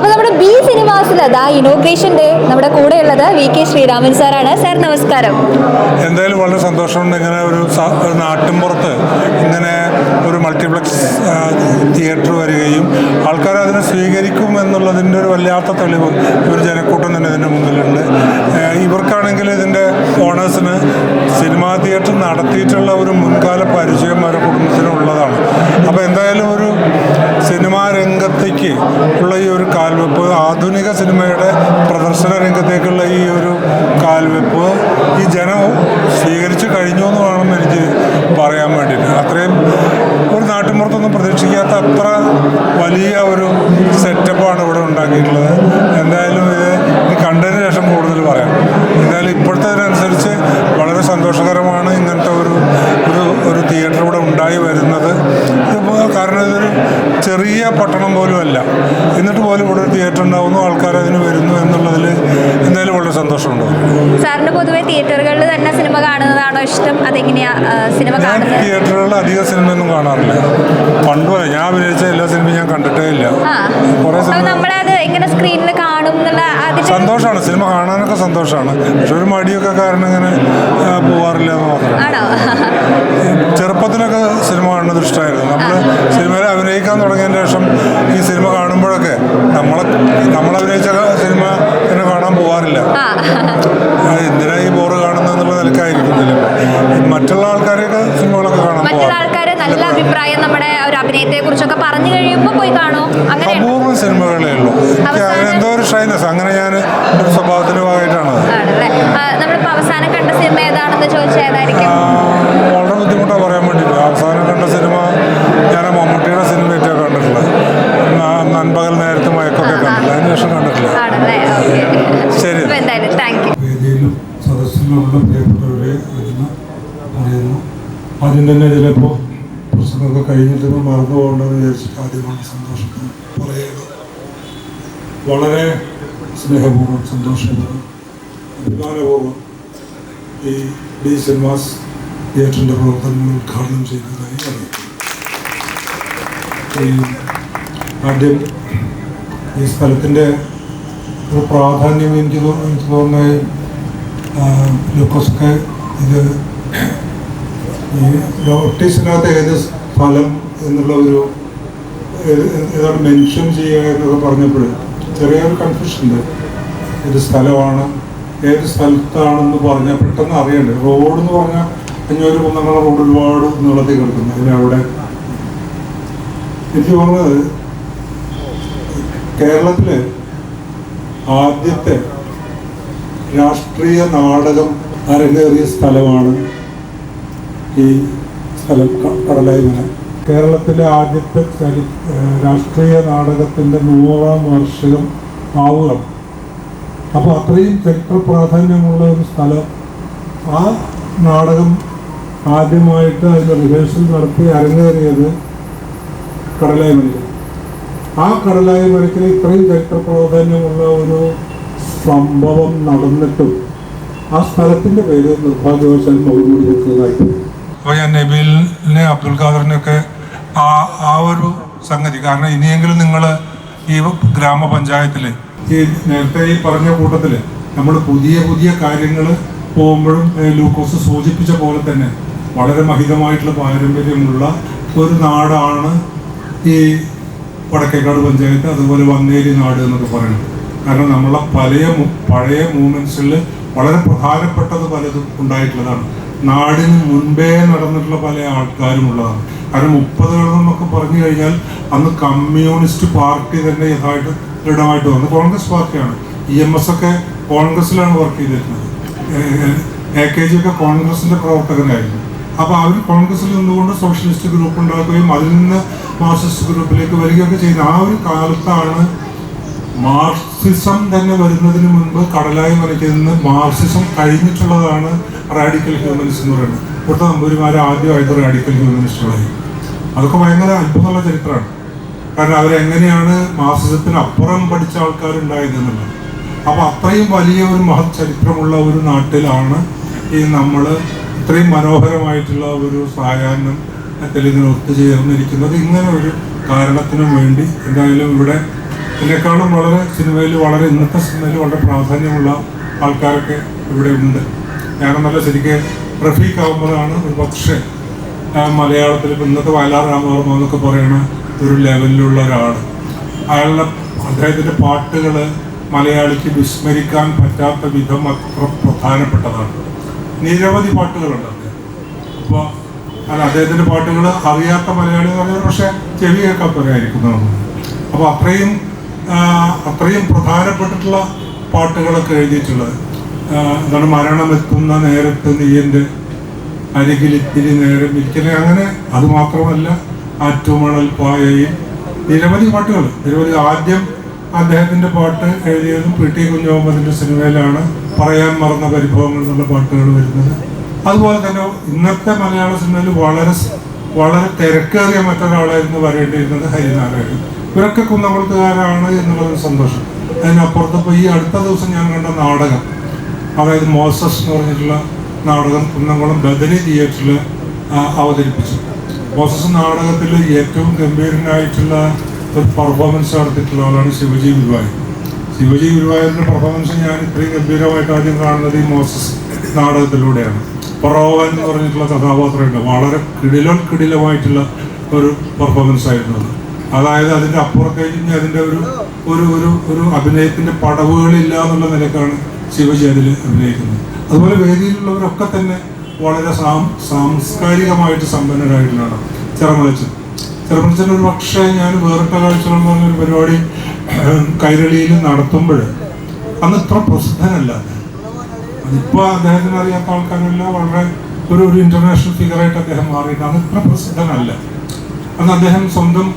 അപ്പോൾ നമ്മുടെ ബി സിനിമാസിൽ അതാ ഇനോഗ്രേഷൻ ഡേ നമ്മുടെ കൂടെയുള്ളത് VK ശ്രീരാമൻ സാറാണ്. സാർ നമസ്കാരം. എന്തായാലും വളരെ സന്തോഷമുണ്ട്. ഇങ്ങനെ ഒരു നാട്ടിൻപുറത്ത് ഇങ്ങനെ ഒരു മൾട്ടിപ്ലക്സ് തിയേറ്റർ വരികയും ആൾക്കാർ അതിനെ സ്വീകരിക്കും എന്നുള്ളതിൻ്റെ ഒരു വല്ലാത്ത തെളിവ് ഒരു ജനക്കൂട്ടം തന്നെ ഇതിൻ്റെ മുമ്പിലുണ്ട്. ഇവർക്കാണെങ്കിൽ ഇതിൻ്റെ ഓണേഴ്സിന് സിനിമാ തിയേറ്റർ നടത്തിയിട്ടുള്ള ഒരു മുൻകാല പരിചയം അവരുടെ കുടുംബത്തിനുള്ളതാണ്. അപ്പോൾ എന്തായാലും ഒരു സിനിമാ രംഗത്തേക്ക് ഉള്ള ഈ ഒരു കാൽവെപ്പ്, ആധുനിക സിനിമയുടെ പ്രദർശന രംഗത്തേക്കുള്ള ഈ ഒരു കാൽവെപ്പ് ഈ ജനം സ്വീകരിച്ചു കഴിഞ്ഞു എന്ന് വേണം എനിക്ക് പറയാൻ വേണ്ടിയിട്ട്. അത്രയും ഒരു നാട്ടിൻപുറത്തൊന്നും പ്രതീക്ഷിക്കാത്ത അത്ര വലിയ ഒരു സെറ്റപ്പാണ് ഇവിടെ ഉണ്ടാക്കിയിട്ടുള്ളത്. എന്തായാലും ഇത് കണ്ടതിന് ശേഷം കൂടുതൽ പറയാം. എന്തായാലും ഇപ്പോഴത്തേനനുസരിച്ച് വളരെ സന്തോഷകരമാണ് ഇങ്ങനത്തെ ഒരു തിയേറ്റർ ഇവിടെ ഉണ്ടായി വരുന്നത്. കാരണം ഇതൊരു ചെറിയ പട്ടണം പോലും അല്ല, എന്നിട്ട് പോലും ഇവിടെ ഒരു തിയേറ്റർ ഉണ്ടാവുന്നു, ആൾക്കാർ അതിന് വരുന്നു എന്നുള്ളതിൽ എന്തായാലും വളരെ സന്തോഷമുണ്ട്. സാറിന് പൊതുവെ തിയേറ്ററുകളിൽ തന്നെ സിനിമ കാണുന്നതാണോ ഇഷ്ടം? അതെങ്ങനെയാ സിനിമ കാണുന്നത്? തിയേറ്ററുകളിൽ അധിക സിനിമയൊന്നും കാണാറില്ല. പണ്ടുപോലെ ഞാൻ അഭിനയിച്ച എല്ലാ സിനിമയും ഞാൻ കണ്ടിട്ടേ ഇല്ല. കുറേ സിനിമ നമ്മളത് എങ്ങനെ സ്ക്രീനിൽ കാണും എന്നുള്ള സന്തോഷമാണ്. സിനിമ കാണാനൊക്കെ സന്തോഷമാണ്. പക്ഷെ ഒരു മടിയൊക്കെ കാരണം ഇങ്ങനെ പോവാറില്ല എന്ന് മാത്രം. ചെറുപ്പത്തിലൊക്കെ സിനിമ കാണുന്നത് ഇഷ്ടമായിരുന്നു. നമ്മൾ സിനിമയിൽ അഭിനയിക്കാൻ തുടങ്ങിയതിന് ശേഷം ഈ സിനിമ കാണുമ്പോഴൊക്കെ നമ്മൾ അഭിനയിച്ച സിനിമ തന്നെ കാണാൻ പോവാറില്ല. എന്തിനാ ഈ ബോറ് കാണുന്നുള്ള നിലക്കായിരിക്കുന്നില്ല. മറ്റുള്ള ആൾക്കാരെയൊക്കെ സിനിമകളൊക്കെ കാണാൻ നല്ല അഭിപ്രായം നമ്മുടെ ഒരു അഭിനയത്തെ കുറിച്ചൊക്കെ പറഞ്ഞു കഴിയുമ്പോൾ പോയി കാണും. അപൂർവം സിനിമകളേ ഉള്ളൂ. എന്തോ ഒരു ഷൈനസ്, അങ്ങനെ ഞാൻ ഒരു സ്വഭാവത്തിന്റെ ഭാഗമായിട്ടാണ്. നമ്മളിപ്പോ അവസാനം കണ്ട സിനിമ ഏതാണെന്ന് ചോദിച്ചാൽ ഏതായിരിക്കും? വളരെ ബുദ്ധിമുട്ടാണ് പറയാൻ വേണ്ടിയിട്ട്. അവസാനം കണ്ട സിനിമ ഞാൻ മമ്മൂട്ടിയുടെ സിനിമയൊക്കെ കണ്ടിട്ടുള്ളത്. നൻപകൽ നേരത്തെ മയക്കൊക്കെ കണ്ടിട്ടില്ല, അതിനുശേഷം കണ്ടിട്ടില്ല. ശരി. വേദിയിലും സദസ്സിലുള്ള പ്രിയപ്പെട്ടവരെ വരുന്ന അറിയുന്നു. ആദ്യം തന്നെ ചിലപ്പോൾ പ്രശ്നമൊക്കെ കഴിഞ്ഞിട്ട് മറന്നു പോകേണ്ടതെന്ന് വിചാരിച്ചിട്ട് ആദ്യമാണ് സന്തോഷത്തിന് പറയുന്നത്. വളരെ സ്നേഹപൂർവ്വം, സന്തോഷപൂർവ്വം, അഭിമാനപൂർവ്വം ഈ ബി സിനിമാസ് തിയേറ്ററിൻ്റെ പ്രവർത്തനങ്ങൾ ഉദ്ഘാടനം ചെയ്തതായി അറിയിക്കുന്നു. ആദ്യം ഈ സ്ഥലത്തിൻ്റെ ഒരു പ്രാധാന്യം എനിക്ക് തോന്നുന്നത് ലൂക്കോസൊക്കെ ഇത് ഈ നോട്ടീസിനകത്ത് ഏത് സ്ഥലം എന്നുള്ള ഏതാണ് മെൻഷൻ ചെയ്യുക എന്നൊക്കെ പറഞ്ഞപ്പോൾ ചെറിയൊരു കൺഫ്യൂഷൻ ഉണ്ട്. ഏത് സ്ഥലമാണ്, ഏത് സ്ഥലത്താണെന്ന് പറഞ്ഞാൽ പെട്ടെന്ന് അറിയണ്ടേ. റോഡ് എന്ന് പറഞ്ഞാൽ 500 കുന്നങ്ങള റോഡ് ഒരുപാട് നീളത്തിൽ കിടക്കുന്നു. അതിനവിടെ എനിക്ക് തോന്നുന്നത് കേരളത്തിലെ ആദ്യത്തെ രാഷ്ട്രീയ നാടകം അരങ്ങേറിയ സ്ഥലമാണ് ഈ സ്ഥലം, കടലായിമന. കേരളത്തിലെ ആദ്യത്തെ രാഷ്ട്രീയ നാടകത്തിൻ്റെ 100ാം വാർഷികം ആവുകയാണ്. അപ്പോൾ അത്രയും ചരിത്ര പ്രാധാന്യമുള്ള ഒരു സ്ഥലം. ആ നാടകം ആദ്യമായിട്ട് അതിൻ്റെ റിഹേഴ്സൽ നടത്തി അരങ്ങേറിയത് കടലായിമനയിൽ. ആ കടലായിമനയ്ക്ക് ഇത്രയും ചരിത്ര പ്രാധാന്യമുള്ള ഒരു സംഭവം നടന്നിട്ടും ആ സ്ഥലത്തിൻ്റെ പേര് നിർഭാഗ്യവശാൽ മൗലൂദ് വെക്കുന്നതായിട്ട്. അപ്പോൾ ഞാൻ നബീലിനെ, അബ്ദുൽ ഖാദറിനെയൊക്കെ ആ ഒരു സംഗതി, കാരണം ഇനിയെങ്കിലും നിങ്ങൾ ഈ ഗ്രാമപഞ്ചായത്തിൽ ഈ നേരത്തെ ഈ പറഞ്ഞ കൂട്ടത്തിൽ നമ്മൾ പുതിയ പുതിയ കാര്യങ്ങൾ പോകുമ്പോഴും ലൂക്കോസ് സൂചിപ്പിച്ച പോലെ തന്നെ വളരെ മഹിതമായിട്ടുള്ള പാരമ്പര്യമുള്ള ഒരു നാടാണ് ഈ വടക്കേക്കാട് പഞ്ചായത്ത്, അതുപോലെ വന്നേരി നാട് എന്നൊക്കെ പറയുന്നത്. കാരണം നമ്മളെ പഴയ മൂവ്മെൻറ്റ്സിൽ വളരെ പ്രധാനപ്പെട്ടത് പലതും ഉണ്ടായിട്ടുള്ളതാണ്. നാടിന് മുൻപേ നടന്നിട്ടുള്ള പല ആൾക്കാരും ഉള്ളതാണ്. കാരണം 30കൾ എന്നൊക്കെ പറഞ്ഞു കഴിഞ്ഞാൽ അന്ന് കമ്മ്യൂണിസ്റ്റ് പാർട്ടി തന്നെ ദൃഢമായിട്ട് വന്നു. കോൺഗ്രസ് പാർട്ടിയാണ്. EMS ഒക്കെ കോൺഗ്രസ്സിലാണ് വർക്ക് ചെയ്തിരുന്നത്. AKG ഒക്കെ കോൺഗ്രസിൻ്റെ പ്രവർത്തകനായിരുന്നു. അപ്പോൾ അവർ കോൺഗ്രസ്സിൽ നിന്നുകൊണ്ട് സോഷ്യലിസ്റ്റ് ഗ്രൂപ്പ് ഉണ്ടാക്കുകയും അതിൽ നിന്ന് മാർക്സിസ്റ്റ് ഗ്രൂപ്പിലേക്ക് വരികയൊക്കെ ചെയ്യുന്ന ആ ഒരു കാലത്താണ് മാർക്സിസം തന്നെ വരുന്നതിന് മുൻപ് കടലായി മനയ്ക്ക് നിന്ന് മാർക്സിസം കഴിഞ്ഞിട്ടുള്ളതാണ് റാഡിക്കൽ ഹ്യൂമനിസ്റ്റ് എന്ന് പറയുന്നത്. ഇവിടുത്തെ നമ്പൂരിമാർ ആദ്യമായിട്ട് റാഡിക്കൽ ഹ്യൂമനിസ്റ്റുകളായി. അതൊക്കെ ഭയങ്കര അത്ഭുതമുള്ള ചരിത്രമാണ്. കാരണം അവരെങ്ങനെയാണ് മാർക്സിസത്തിന് അപ്പുറം പഠിച്ച ആൾക്കാരുണ്ടായത് എന്നുള്ളത്. അപ്പോൾ അത്രയും വലിയ ഒരു മഹത് ചരിത്രമുള്ള ഒരു നാട്ടിലാണ് ഈ നമ്മൾ ഇത്രയും മനോഹരമായിട്ടുള്ള ഒരു സായാഹ്നത്തിൽ ഇതിന് ഒത്തുചേർന്നിരിക്കുന്നത്. ഇങ്ങനെ ഒരു കാരണത്തിനും വേണ്ടി എന്തായാലും ഇവിടെ ഇതിനേക്കാളും വളരെ സിനിമയിൽ വളരെ ഇന്നത്തെ സിനിമയിൽ വളരെ പ്രാധാന്യമുള്ള ആൾക്കാരൊക്കെ ഇവിടെ ഉണ്ട്. ഞാനെന്നല്ല ശരിക്കും റഫീഖ് അഹമ്മദാണ് ഒരു പക്ഷേ മലയാളത്തിൽ ഇപ്പം ഇന്നത്തെ വയലാർ രാമവർമ്മ എന്നൊക്കെ പറയുന്ന ഒരു ലെവലിലുള്ള ഒരാൾ. അദ്ദേഹത്തിൻ്റെ പാട്ടുകൾ മലയാളിക്ക് വിസ്മരിക്കാൻ പറ്റാത്ത വിധം അത്ര പ്രധാനപ്പെട്ടതാണ്. നിരവധി പാട്ടുകളുണ്ട് അദ്ദേഹം. അപ്പോൾ അദ്ദേഹത്തിൻ്റെ പാട്ടുകൾ അറിയാത്ത മലയാളി എന്ന് പറഞ്ഞാൽ പക്ഷേ ചെവി കേൾക്കാത്തവരായിരിക്കുന്നതാണ്. അപ്പോൾ അത്രയും പ്രധാനപ്പെട്ടിട്ടുള്ള പാട്ടുകളൊക്കെ എഴുതിയിട്ടുള്ളത് എന്താണ് മരണമെത്തുന്ന നേരത്ത് നീ എൻ്റെ അരികിലിത്തിരി നേരം ഇരിക്കണേ, അങ്ങനെ അതുമാത്രമല്ല ആറ്റുമണൽ പായയിൽ നിരവധി പാട്ടുകൾ നിരവധി. ആദ്യം അദ്ദേഹത്തിൻ്റെ പാട്ട് എഴുതിയതും പി ടി കുഞ്ഞുമുഹമ്മദിൻ്റെ സിനിമയിലാണ് പറയാൻ മറന്ന പരിഭവങ്ങൾ എന്നുള്ള പാട്ടുകൾ വരുന്നത്. അതുപോലെ തന്നെ ഇന്നത്തെ മലയാള സിനിമയിൽ വളരെ തിരക്കേറിയ മറ്റൊരാളായിരുന്നു വരേണ്ടിയിരുന്നത് ഹരിനാരായണൻ. ഇവരൊക്കെ കുന്നംകുളത്തുകാരാണ് എന്നുള്ളത് സന്തോഷം. അതിനപ്പുറത്ത് ഇപ്പോൾ ഈ അടുത്ത ദിവസം ഞാൻ കണ്ട നാടകം, അതായത് മോസസ് എന്ന് പറഞ്ഞിട്ടുള്ള നാടകം കുന്നംകുളം ബദനി തിയേറ്ററിൽ അവതരിപ്പിച്ചു. മോസസ് നാടകത്തിൽ ഏറ്റവും ഗംഭീരനായിട്ടുള്ള ഒരു പെർഫോമൻസ് നടത്തിയിട്ടുള്ള ആളാണ് ശിവജി ഗുരുവായൂർ. ശിവജി ഗുരുവായൂരിൻ്റെ പെർഫോമൻസ് ഞാൻ ഇത്രയും ഗംഭീരമായിട്ട് ആദ്യം കാണുന്നത് ഈ മോസസ് നാടകത്തിലൂടെയാണ്. പറോവൻ എന്ന് പറഞ്ഞിട്ടുള്ള കഥാപാത്രമുണ്ട്, വളരെ കിടിലമായിട്ടുള്ള ഒരു പെർഫോമൻസ് ആയിരുന്നു അത്. അതായത് അതിൻ്റെ അപ്പുറത്തേക്ക് അതിൻ്റെ ഒരു അഭിനയത്തിൻ്റെ പടവുകളില്ല എന്നുള്ള നിലക്കാണ് ശിവജി അതിൽ അഭിനയിക്കുന്നത്. അതുപോലെ വേദിയിലുള്ളവരൊക്കെ തന്നെ വളരെ സാംസ്കാരികമായിട്ട് സമ്പന്നരായിട്ടുള്ളതാണ്. ചെറുമലച്ചൻ ഒരു പക്ഷേ ഞാൻ വേറിട്ട കാഴ്ചകൾ എന്ന് പറഞ്ഞൊരു പരിപാടി കൈരളിയിൽ നടത്തുമ്പോൾ അന്ന് ഇത്ര പ്രസിദ്ധനല്ല. അതിപ്പോൾ അദ്ദേഹത്തിന് അറിയാത്ത ആൾക്കാരല്ല, വളരെ ഒരു ഇന്റർനാഷണൽ ഫിഗറായിട്ട് അദ്ദേഹം മാറിയിട്ട് അന്ന് ഇത്ര പ്രസിദ്ധനല്ല. അന്ന് അദ്ദേഹം സ്വന്തം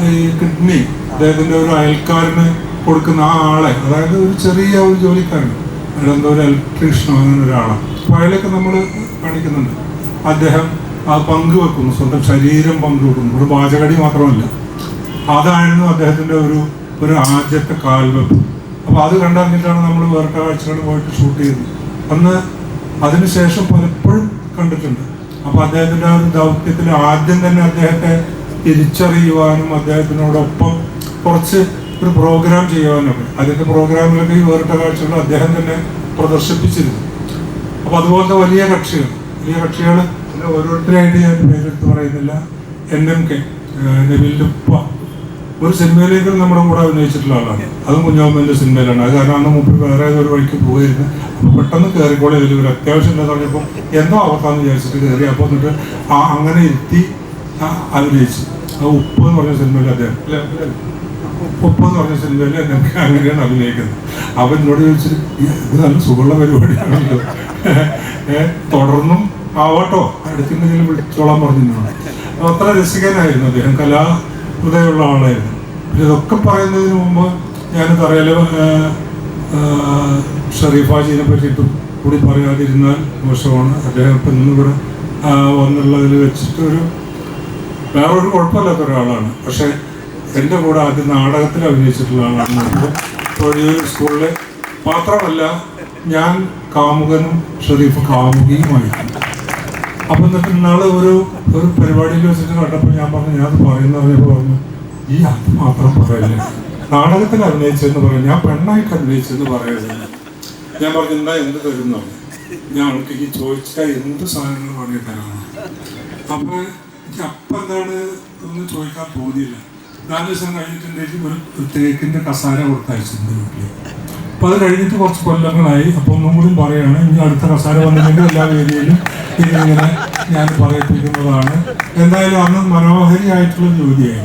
ഈ കിഡ്നി അദ്ദേഹത്തിൻ്റെ ഒരു അയൽക്കാരന് കൊടുക്കുന്ന ആ ആളെ, അതായത് ഒരു ചെറിയ ഒരു ജോലിക്കാരൻ, അയാളെന്തോ ഒരു ഇലക്ട്രീഷ്യനോ അങ്ങനെ ഒരാളാണ്. അപ്പോൾ അയാളൊക്കെ നമ്മൾ കാണിക്കുന്നുണ്ട്. അദ്ദേഹം പങ്കുവെക്കുന്നു, സ്വന്തം ശരീരം പങ്കുവെക്കുന്നു. ഒരു പാചകടി മാത്രമല്ല, അതായിരുന്നു അദ്ദേഹത്തിൻ്റെ ഒരു ആദ്യത്തെ കാൽവെപ്പ്. അപ്പോൾ അത് കണ്ടറിഞ്ഞിട്ടാണ് നമ്മൾ വേറെ കാഴ്ചകൾ പോയിട്ട് ഷൂട്ട് ചെയ്തത്. അന്ന് അതിനുശേഷം പലപ്പോഴും കണ്ടിട്ടുണ്ട്. അപ്പോൾ അദ്ദേഹത്തിൻ്റെ ആ ഒരു ദൗത്യത്തിൽ ആദ്യം തന്നെ അദ്ദേഹത്തെ തിരിച്ചറിയുവാനും അദ്ദേഹത്തിനോടൊപ്പം കുറച്ച് ഒരു പ്രോഗ്രാം ചെയ്യുവാനൊക്കെ, അതിൻ്റെ പ്രോഗ്രാമിലൊക്കെ ഈ വേറിട്ട കാഴ്ചകൾ അദ്ദേഹം തന്നെ പ്രദർശിപ്പിച്ചിരുന്നു. അപ്പോൾ അതുപോലത്തെ വലിയ കക്ഷികൾ ഓരോരുത്തരായിട്ട് ഞാൻ പേരെടുത്ത് പറയുന്നില്ല. NMK നബീലിൻ്റെ ഉപ്പ ഒരു സിനിമയിലേക്ക് നമ്മുടെ കൂടെ അഭിനയിച്ചിട്ടുള്ള ആളാണ്. അതും കുഞ്ഞമ്മൻ്റെ സിനിമയിലാണ്. അത് കാരണം അന്ന് മുമ്പ് വേറെ ഒരു വഴിക്ക് പോയിരുന്നു. അപ്പോൾ പെട്ടെന്ന് കയറിക്കോളെ ഇതിൽ ഒരു അത്യാവശ്യം എന്താ പറഞ്ഞപ്പോൾ എന്തോ ആവത്താന്ന് വിചാരിച്ചിട്ട് കയറി. അപ്പോൾ എന്നിട്ട് അങ്ങനെ ഇരുത്തി അഭിനയിച്ചു. ഉപ്പ് എന്ന് പറഞ്ഞ സിനിമയിൽ അദ്ദേഹം ഉപ്പ് എന്ന് പറഞ്ഞ സിനിമയിൽ NMK അങ്ങനെയാണ് അഭിനയിക്കുന്നത്. അപ്പം എന്നോട് ചോദിച്ചിട്ട് ഇത് നല്ല സുഖമുള്ള പരിപാടിയാണല്ലോ, തുടർന്നും ആവട്ടോ അടുത്തെന്തെങ്കിലും വിളിച്ചോളാൻ പറഞ്ഞിട്ടുണ്ട്. അത്ര രസികനായിരുന്നു അദ്ദേഹം, കലാഹൃദയമുള്ള ആളായിരുന്നു. ഇതൊക്കെ പറയുന്നതിന് മുമ്പ് ഞാൻ പറയാലോ ഷറീഫാജീനെ പറ്റിയിട്ടും കൂടി പറയാതിരുന്നാൽ മോശമാണ്. അദ്ദേഹം ഇപ്പം ഇന്നിവിടെ വന്നുള്ളതിൽ വെച്ചിട്ട് വേറൊരു കുഴപ്പമില്ലാത്ത ഒരാളാണ്. പക്ഷേ എൻ്റെ കൂടെ ആദ്യം നാടകത്തിൽ അഭിനയിച്ചിട്ടുള്ള ആളാണ്. തൊഴിയൂർ സ്കൂളിൽ മാത്രമല്ല, ഞാൻ കാമുകനും ഷറീഫ് കാമുകിയുമായിരുന്നു. അപ്പം എന്നിട്ട് ഇന്നാൾ ഒരു പരിപാടിയിൽ വെച്ചിട്ട് കണ്ടപ്പോൾ ഞാൻ പറഞ്ഞു ഈ അത് മാത്രം പറയില്ല, നാടകത്തിൽ അഭിനയിച്ചെന്ന് പറയും, ഞാൻ പെണ്ണായിട്ട് അഭിനയിച്ചെന്ന് പറയരുത്. ഞാൻ പറഞ്ഞു എന്താ എന്ത് തരുന്നു, ഞാൻ അവൾക്ക് ഈ ചോദിച്ചാൽ എന്ത് സാധനങ്ങൾ വേണമെങ്കിൽ തരാണ്. അപ്പോൾ അപ്പം എന്താണ് ഒന്നും ചോദിക്കാൻ തോന്നിയില്ല. 4 ദിവസം കഴിഞ്ഞിട്ടുണ്ടെങ്കിൽ ഒരു തേക്കിൻ്റെ കസാര കൊടുത്തയച്ചിട്ടുണ്ട് വീട്ടിൽ. അപ്പോൾ അത് കഴിഞ്ഞിട്ട് കുറച്ച് കൊല്ലങ്ങളായി. അപ്പോൾ ഒന്നും കൂടി പറയുകയാണ്, ഇനി അടുത്ത കസാര വന്നില്ലെങ്കിൽ എല്ലാ ഏരിയയിലും ഇതിങ്ങനെ ഞാൻ പറയിപ്പിക്കുന്നതാണ്. എന്തായാലും അന്ന് മനോഹരിയായിട്ടുള്ള ജോലിയായി.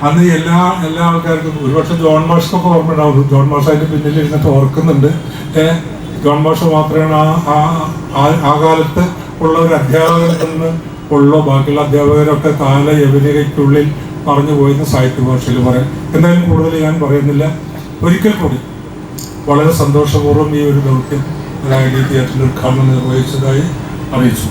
അന്ന് എല്ലാ ആൾക്കാർക്കും ഒരുപക്ഷെ ജോൺ മാഷൊക്കെ ഓർമ്മ ഉണ്ടാവും. ജോൺ മാഷായിട്ട് പിന്നിൽ ഇരുന്നിട്ട് ഓർക്കുന്നുണ്ട്. ജോൺ മാഷ് മാത്രമാണ് ആ കാലത്ത് ഉള്ള ഒരു അധ്യാപകനിൽ നിന്ന് ഉള്ളോ, ബാക്കിയുള്ള അധ്യാപകരൊക്കെ കാലയവനികയ്ക്കുള്ളിൽ പറഞ്ഞു പോയെന്ന് സാഹിത്യ ഭാഷയിൽ പറയാം. എന്തായാലും കൂടുതൽ ഞാൻ പറയുന്നില്ല. ഒരിക്കൽ കൂടി വളരെ സന്തോഷപൂർവ്വം ഈ ഒരു ദൗത്യം തിയേറ്ററിൽ ഉദ്ഘാടനം നിർവഹിച്ചതായി അറിയിച്ചു.